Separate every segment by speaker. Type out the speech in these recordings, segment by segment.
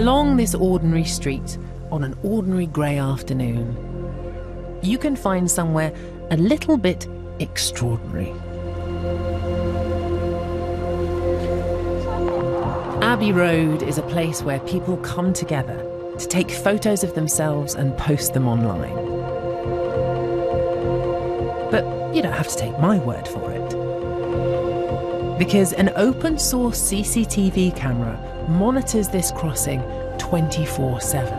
Speaker 1: Along this ordinary street, on an ordinary grey afternoon, you can find somewhere a little bit extraordinary. Ebbie-Roud is a place where people come together to take photos of themselves and post them online. But you don't have to take my word for it. Because an open source CCTV camera monitors this crossing 24/7.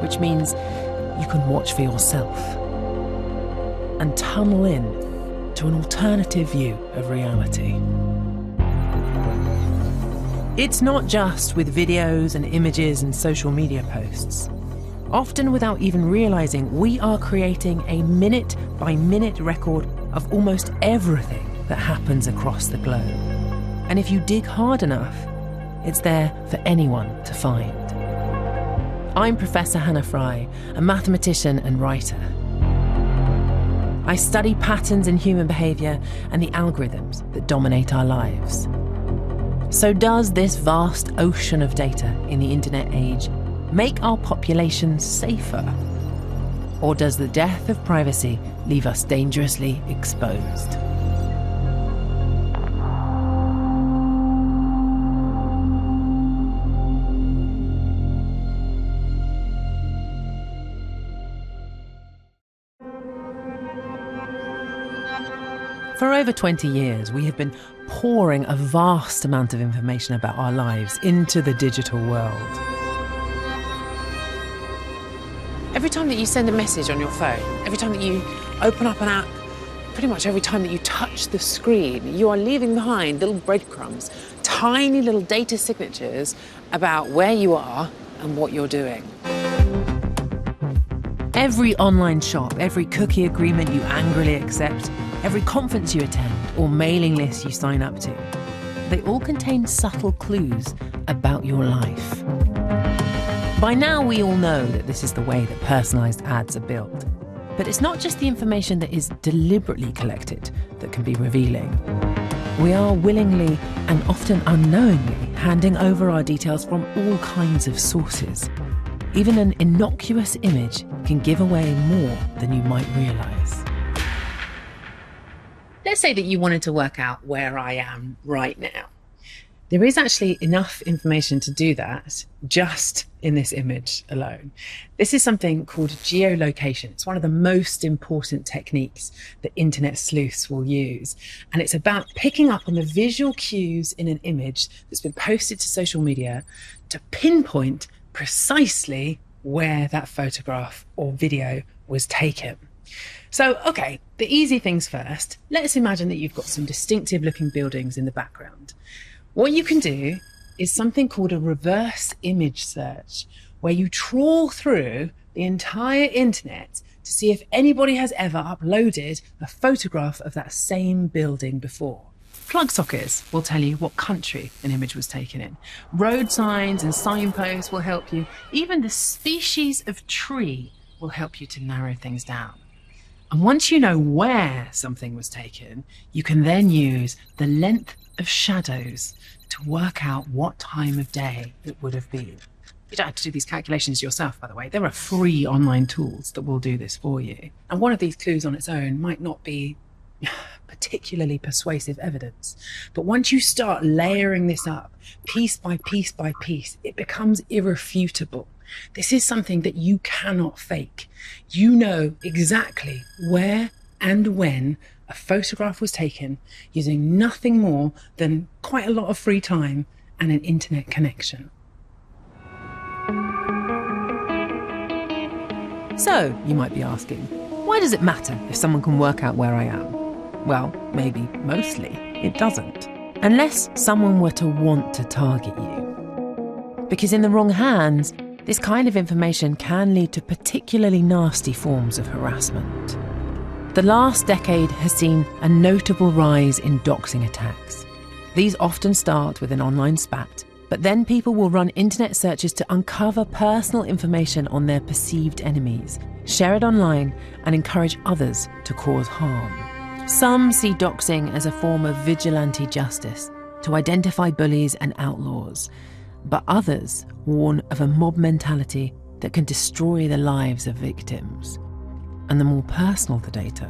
Speaker 1: Which means you can watch for yourself and tunnel in to an alternative view of reality. It's not just with videos and images and social media posts. Often without even realising, we are creating a minute-by-minute record of almost everything that happens across the globe. And if you dig hard enough, it's there for anyone to find. I'm Professor Hannah Fry, a mathematician and writer. I study patterns in human behaviour and the algorithms that dominate our lives. So does this vast ocean of data in the internet age make our population safer? Or does the death of privacy leave us dangerously exposed? For over 20 years, we have been pouring a vast amount of information about our lives into the digital world. Every time that you send a message on your phone, every time that you open up an app, pretty much every time that you touch the screen, you are leaving behind little breadcrumbs, tiny little data signatures about where you are and what you're doing. Every online shop, every cookie agreement you angrily accept, every conference you attend or mailing list you sign up to, they all contain subtle clues about your life. By now, we all know that this is the way that personalised ads are built. But it's not just the information that is deliberately collected that can be revealing. We are willingly and often unknowingly handing over our details from all kinds of sources. Even an innocuous image can give away more than you might realise. Let's say that you wanted to work out where I am right now. There is actually enough information to do that just in this image alone. This is something called geolocation. It's one of the most important techniques that internet sleuths will use. And it's about picking up on the visual cues in an image that's been posted to social media to pinpoint precisely where that photograph or video was taken. So, okay, the easy things first. Let's imagine that you've got some distinctive looking buildings in the background. What you can do is something called a reverse image search, where you trawl through the entire internet to see if anybody has ever uploaded a photograph of that same building before. Plug sockets will tell you what country an image was taken in. Road signs and signposts will help you. Even the species of tree will help you to narrow things down. And once you know where something was taken, you can then use the length of shadows to work out what time of day it would have been. You don't have to do these calculations yourself, by the way. There are free online tools that will do this for you. And one of these clues on its own might not be particularly persuasive evidence. But once you start layering this up, piece by piece by piece, it becomes irrefutable. This is something that you cannot fake. You know exactly where and when a photograph was taken using nothing more than quite a lot of free time and an internet connection. So, you might be asking, why does it matter if someone can work out where I am? Well, maybe mostly it doesn't. Unless someone were to want to target you. Because in the wrong hands, this kind of information can lead to particularly nasty forms of harassment. The last decade has seen a notable rise in doxing attacks. These often start with an online spat, but then people will run internet searches to uncover personal information on their perceived enemies, share it online, and encourage others to cause harm. Some see doxing as a form of vigilante justice to identify bullies and outlaws. but others warn of a mob mentality that can destroy the lives of victims. And the more personal the data,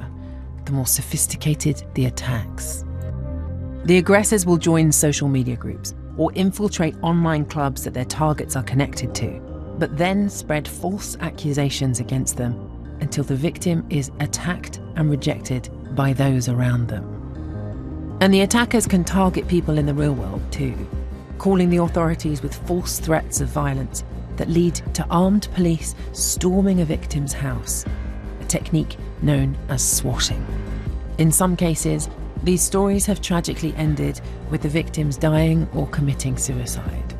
Speaker 1: the more sophisticated the attacks. The aggressors will join social media groups or infiltrate online clubs that their targets are connected to, but then spread false accusations against them until the victim is attacked and rejected by those around them. And the attackers can target people in the real world too, calling the authorities with false threats of violence that lead to armed police storming a victim's house, a technique known as swatting. In some cases, these stories have tragically ended with the victims dying or committing suicide,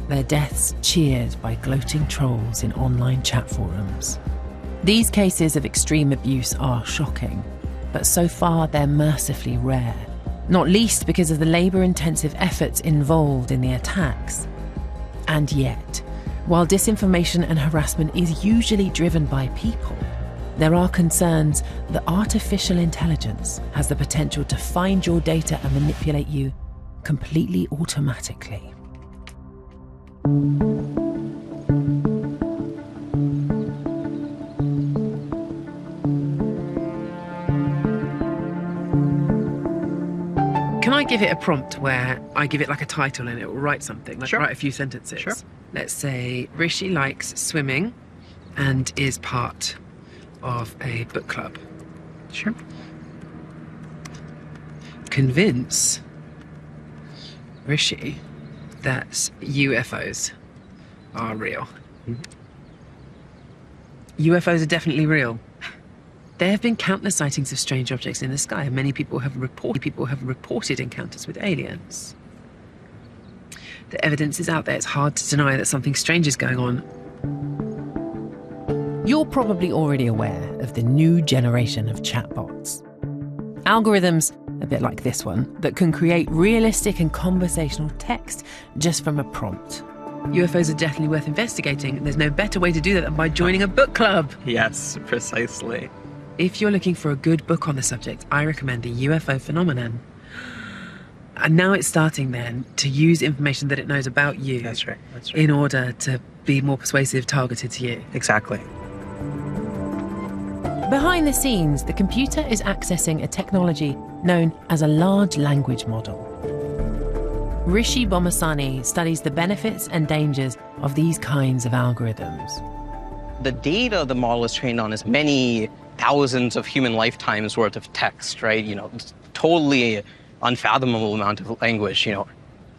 Speaker 1: their deaths cheered by gloating trolls in online chat forums. These cases of extreme abuse are shocking, but so far they're mercifully rare, not least because of the labour-intensive efforts involved in the attacks. And yet, while disinformation and harassment is usually driven by people, there are concerns that artificial intelligence has the potential to find your data and manipulate you completely automatically. Can I give it a prompt where I give it like a title and it will write something, like write a few sentences?
Speaker 2: Sure.
Speaker 1: Let's say Rishi likes swimming and is part of a book club.
Speaker 2: Sure.
Speaker 1: Convince Rishi that UFOs are real.
Speaker 2: Mm-hmm.
Speaker 1: UFOs are definitely real. There have been countless sightings of strange objects in the sky, and many people have reported encounters with aliens. The evidence is out there. It's hard to deny that something strange is going on. You're probably already aware of the new generation of chatbots. Algorithms, a bit like this one, that can create realistic and conversational text just from a prompt. UFOs are definitely worth investigating, and there's no better way to do that than by joining a book club.
Speaker 2: Yes, precisely.
Speaker 1: If you're looking for a good book on the subject, I recommend The UFO Phenomenon. And now it's starting then to use information that it knows about you.
Speaker 2: That's right.
Speaker 1: In order to be more persuasive, targeted to you.
Speaker 2: Exactly.
Speaker 1: Behind the scenes, the computer is accessing a technology known as a large language model. Rishi Bomasani studies the benefits and dangers of these kinds of algorithms.
Speaker 2: The data the model is trained on is many thousands of human lifetimes worth of text, right? Totally unfathomable amount of language,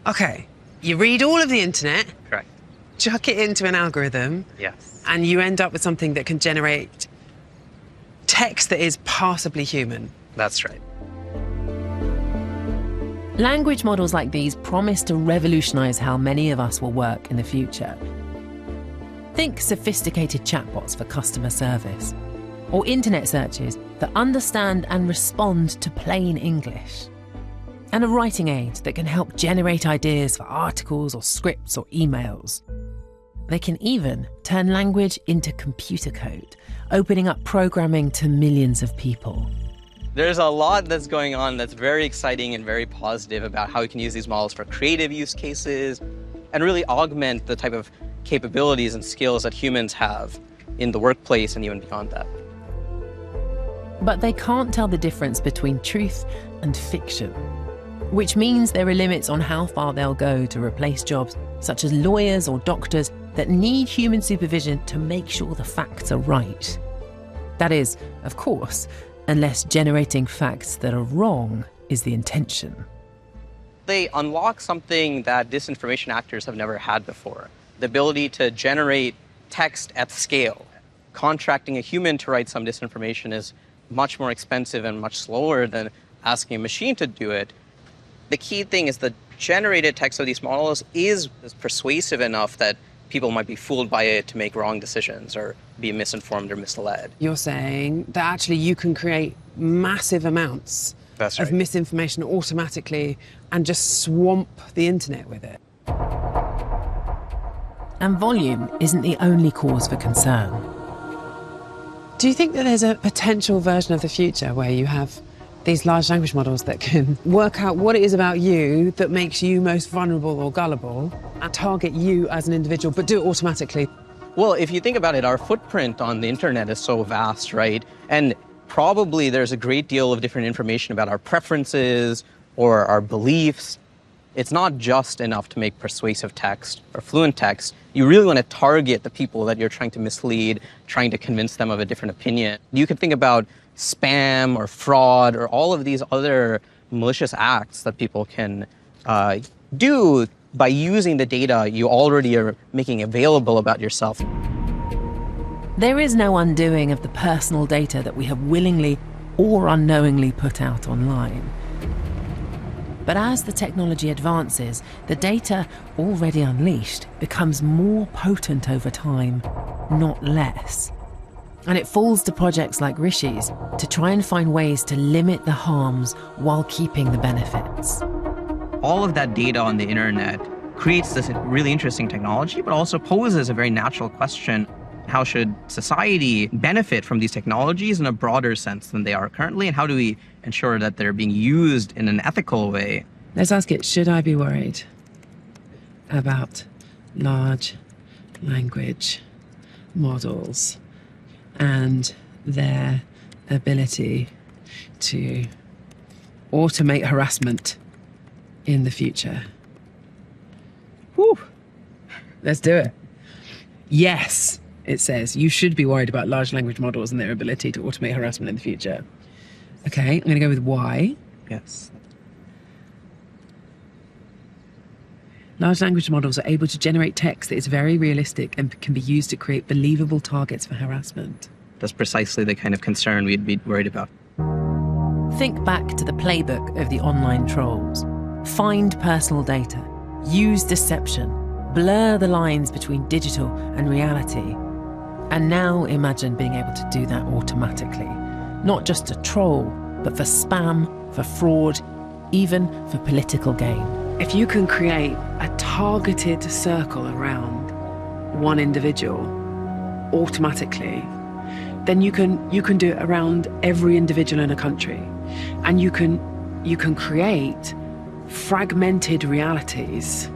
Speaker 1: Okay, you read all of the internet,
Speaker 2: Correct.
Speaker 1: chuck it into an algorithm,
Speaker 2: Yes.
Speaker 1: and you end up with something that can generate text that is passably human.
Speaker 2: That's right.
Speaker 1: Language models like these promise to revolutionize how many of us will work in the future. Think sophisticated chatbots for customer service, or internet searches that understand and respond to plain English, and a writing aid that can help generate ideas for articles or scripts or emails. They can even turn language into computer code, opening up programming to millions of people.
Speaker 2: There's a lot that's going on that's very exciting and very positive about how we can use these models for creative use cases and really augment the type of capabilities and skills that humans have in the workplace and even beyond that.
Speaker 1: But they can't tell the difference between truth and fiction, which means there are limits on how far they'll go to replace jobs such as lawyers or doctors that need human supervision to make sure the facts are right. That is, of course, unless generating facts that are wrong is the intention.
Speaker 2: They unlock something that disinformation actors have never had before, the ability to generate text at scale. Contracting a human to write some disinformation is much more expensive and much slower than asking a machine to do it. The key thing is the generated text of these models is persuasive enough that people might be fooled by it to make wrong decisions or be misinformed or misled.
Speaker 1: You're saying that actually you can create massive amounts of misinformation automatically and just swamp the internet with it. And volume isn't the only cause for concern. Do you think that there's a potential version of the future where you have
Speaker 3: these large language models that can work out what it is about you that makes you most vulnerable or gullible and target you as an individual, but do it automatically.
Speaker 2: Well, if you think about it, our footprint on the internet is so vast, right? And probably there's a great deal of different information about our preferences or our beliefs. It's not just enough to make persuasive text or fluent text. You really want to target the people that you're trying to mislead, trying to convince them of a different opinion. You could think about spam or fraud or all of these other malicious acts that people can do by using the data you already are making available about yourself.
Speaker 1: There is no undoing of the personal data that we have willingly or unknowingly put out online. But as the technology advances, the data already unleashed becomes more potent over time, not less. And it falls to projects like Rishi's to try and find ways to limit the harms while keeping the benefits.
Speaker 2: All of that data on the internet creates this really interesting technology, but also poses a very natural question. How should society benefit from these technologies in a broader sense than they are currently? And how do we ensure that they're being used in an ethical way?
Speaker 3: Let's ask it, should I be worried about large language models and their ability to automate harassment in the future? Whew. Let's do it. Yes, it says you should be worried about large language models and their ability to automate harassment in the future. Okay, I'm going to go with why.
Speaker 2: Yes.
Speaker 3: Large language models are able to generate text that is very realistic and can be used to create believable targets for harassment.
Speaker 2: That's precisely the kind of concern we'd be worried about.
Speaker 1: Think back to the playbook of the online trolls. Find personal data, use deception, blur the lines between digital and reality. And now imagine being able to do that automatically. Not just to troll, but for spam, for fraud, even for political gain.
Speaker 3: If you can create a targeted circle around one individual automatically, then you can do it around every individual in a country. And you can create fragmented realities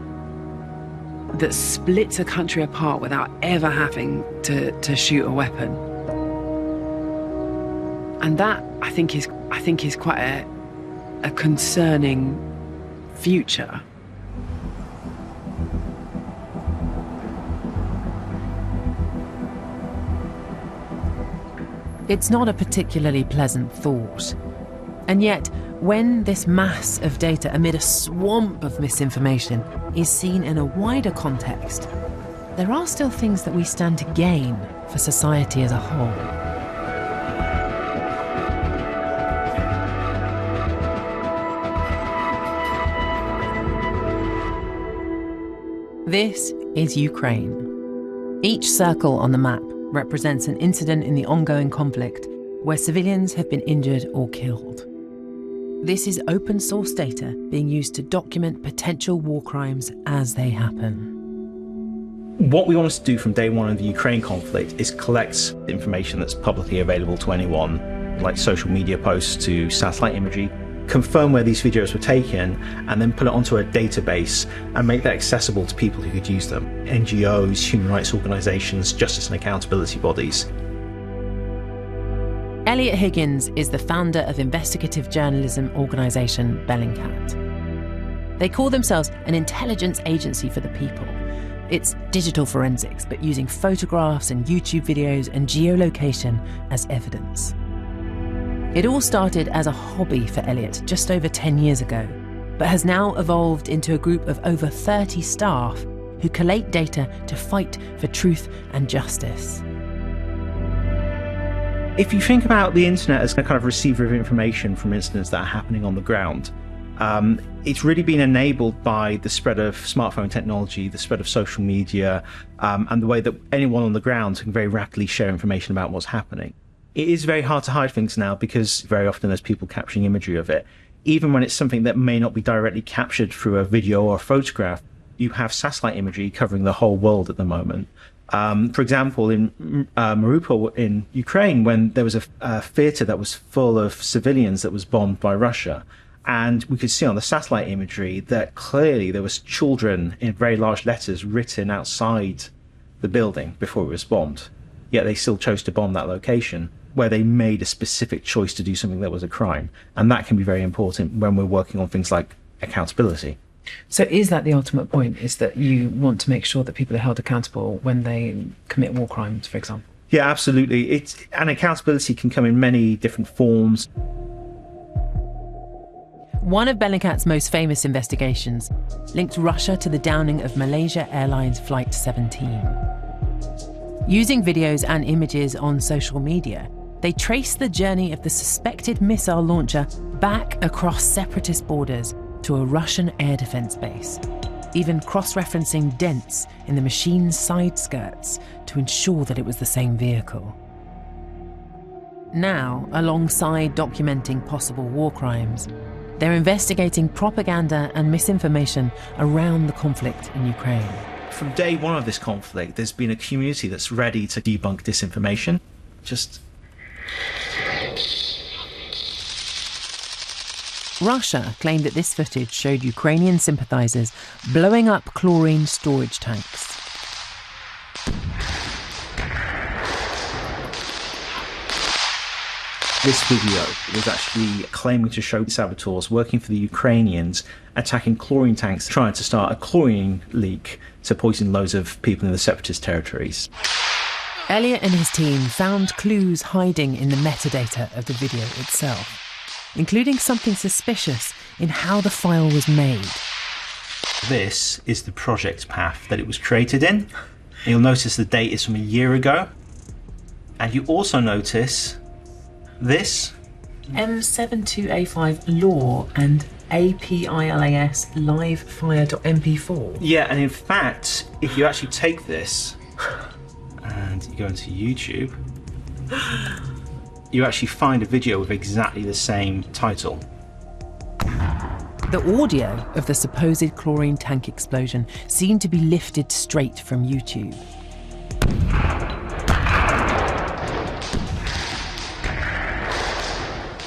Speaker 3: that splits a country apart without ever having to shoot a weapon. And that I think is quite a concerning future.
Speaker 1: It's not a particularly pleasant thought. And yet, when this mass of data amid a swamp of misinformation is seen in a wider context, there are still things that we stand to gain for society as a whole. This is Ukraine. Each circle on the map represents an incident in the ongoing conflict where civilians have been injured or killed. This is open source data being used to document potential war crimes as they happen.
Speaker 4: What we wanted to do from day one of the Ukraine conflict is collect information that's publicly available to anyone, like social media posts to satellite imagery, confirm where these videos were taken, and then put it onto a database and make that accessible to people who could use them. NGOs, human rights organisations, justice and accountability bodies.
Speaker 1: Elliot Higgins is the founder of investigative journalism organisation Bellingcat. They call themselves an intelligence agency for the people. It's digital forensics, but using photographs and YouTube videos and geolocation as evidence. It all started as a hobby for Elliot just over 10 years ago, but has now evolved into a group of over 30 staff who collate data to fight for truth and justice.
Speaker 4: If you think about the internet as a kind of receiver of information from incidents that are happening on the ground, it's really been enabled by the spread of smartphone technology, the spread of social media, and the way that anyone on the ground can very rapidly share information about what's happening. It is very hard to hide things now because very often there's people capturing imagery of it. Even when it's something that may not be directly captured through a video or a photograph, you have satellite imagery covering the whole world at the moment. For example, in Mariupol in Ukraine, when there was a theatre that was full of civilians that was bombed by Russia, and we could see on the satellite imagery that clearly there was children in very large letters written outside the building before it was bombed, yet they still chose to bomb that location, where they made a specific choice to do something that was a crime. And that can be very important when we're working on things like accountability.
Speaker 1: So is that the ultimate point, is that you want to make sure that people are held accountable when they commit war crimes, for example?
Speaker 4: Yeah, absolutely. And accountability can come in many different forms.
Speaker 3: One of Bellingcat's most famous investigations linked Russia to the downing of Malaysia Airlines Flight 17. Using videos and images on social media, they traced the journey of the suspected missile launcher back across separatist borders to a Russian air defense base, even cross-referencing dents in the machine's side skirts to ensure that it was the same vehicle. Now, alongside documenting possible war crimes, they're investigating propaganda and misinformation around the conflict in Ukraine.
Speaker 4: From day one of this conflict, there's been a community that's ready to debunk disinformation.
Speaker 3: Russia claimed that this footage showed Ukrainian sympathizers blowing up chlorine storage tanks.
Speaker 4: This video was actually claiming to show saboteurs working for the Ukrainians attacking chlorine tanks, trying to start a chlorine leak to poison loads of people in the separatist territories.
Speaker 3: Elliot and his team found clues hiding in the metadata of the video itself, including something suspicious in how the file was made.
Speaker 4: This is the project path that it was created in. And you'll notice the date is from a year ago. And you also notice this.
Speaker 1: M72A5 law and APILAS livefire.mp4.
Speaker 4: Yeah, and in fact, if you actually take this and you go into YouTube, you actually find a video with exactly the same title.
Speaker 3: The audio of the supposed chlorine tank explosion seemed to be lifted straight from YouTube.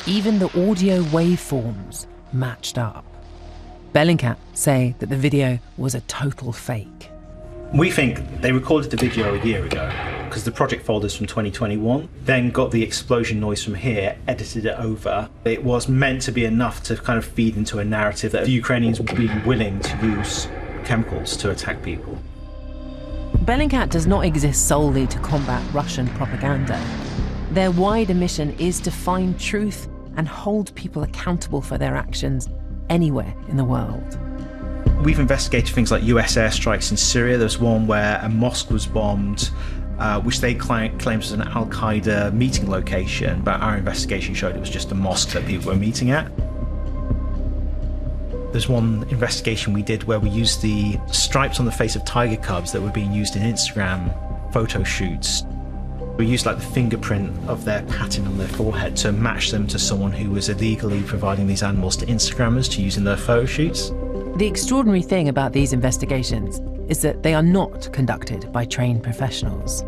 Speaker 3: Even the audio waveforms matched up. Bellingcat say that the video was a total fake.
Speaker 4: We think they recorded the video a year ago because the project folder's from 2021, then got the explosion noise from here, edited it over. It was meant to be enough to kind of feed into a narrative that the Ukrainians would be willing to use chemicals to attack people.
Speaker 3: Bellingcat does not exist solely to combat Russian propaganda. Their wider mission is to find truth and hold people accountable for their actions anywhere in the world.
Speaker 4: We've investigated things like US airstrikes in Syria. There's one where a mosque was bombed, which they claimed was an Al-Qaeda meeting location, but our investigation showed it was just a mosque that people were meeting at. There's one investigation we did where we used the stripes on the face of tiger cubs that were being used in Instagram photo shoots. We used like the fingerprint of their pattern on their forehead to match them to someone who was illegally providing these animals to Instagrammers to use in their photo shoots.
Speaker 3: The extraordinary thing about these investigations is that they are not conducted by trained professionals.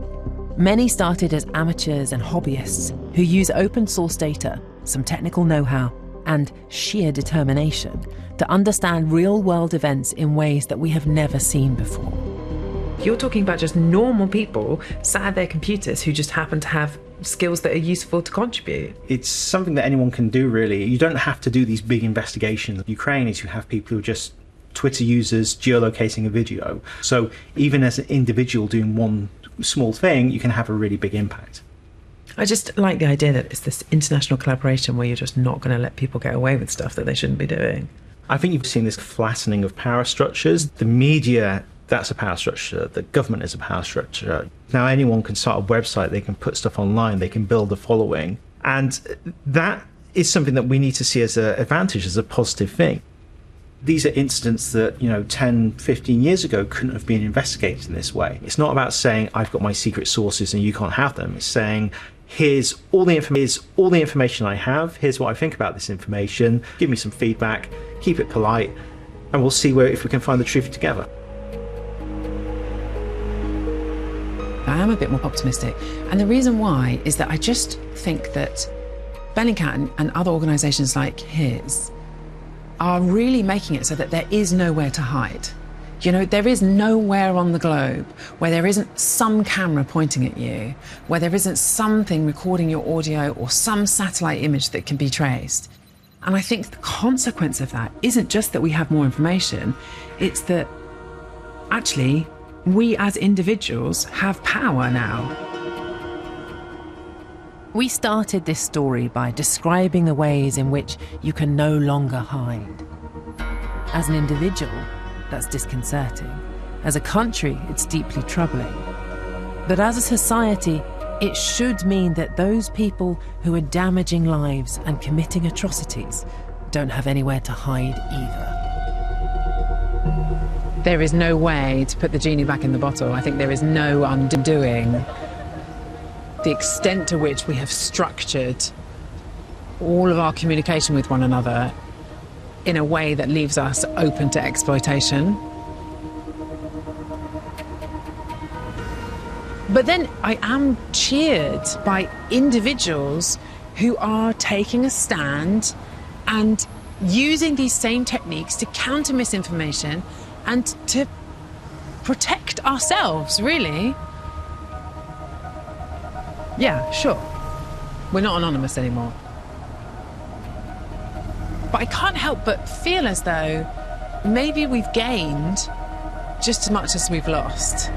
Speaker 3: Many started as amateurs and hobbyists who use open source data, some technical know-how, and sheer determination to understand real-world events in ways that we have never seen before.
Speaker 1: You're talking about just normal people sat at their computers who just happen to have skills that are useful to contribute.
Speaker 4: It's something that anyone can do, really. You don't have to do these big investigations. Ukraine is you have people who are just Twitter users geolocating a video. So even as an individual doing one small thing, you can have a really big impact.
Speaker 1: I just like the idea that it's this international collaboration where you're just not going to let people get away with stuff that they shouldn't be doing.
Speaker 4: I think you've seen this flattening of power structures. The media, that's a power structure. The government is a power structure. Now anyone can start a website, they can put stuff online, they can build a following. And that is something that we need to see as an advantage, as a positive thing. These are incidents that, 10, 15 years ago couldn't have been investigated in this way. It's not about saying, I've got my secret sources and you can't have them. It's saying, here's all the information I have, here's what I think about this information, give me some feedback, keep it polite, and we'll see if we can find the truth together.
Speaker 1: am a bit more optimistic. And the reason why is that I just think that Bellingcat and other organisations like his are really making it so that there is nowhere to hide. You know, there is nowhere on the globe where there isn't some camera pointing at you, where there isn't something recording your audio or some satellite image that can be traced. And I think the consequence of that isn't just that we have more information, it's that actually we as individuals have power now.
Speaker 3: We started this story by describing the ways in which you can no longer hide. As an individual, that's disconcerting. As a country, it's deeply troubling. But as a society, it should mean that those people who are damaging lives and committing atrocities don't have anywhere to hide either.
Speaker 1: There is no way to put the genie back in the bottle. I think there is no undoing the extent to which we have structured all of our communication with one another in a way that leaves us open to exploitation. But then I am cheered by individuals who are taking a stand and using these same techniques to counter misinformation and to protect ourselves, really. Yeah, sure. We're not anonymous anymore. But I can't help but feel as though maybe we've gained just as much as we've lost.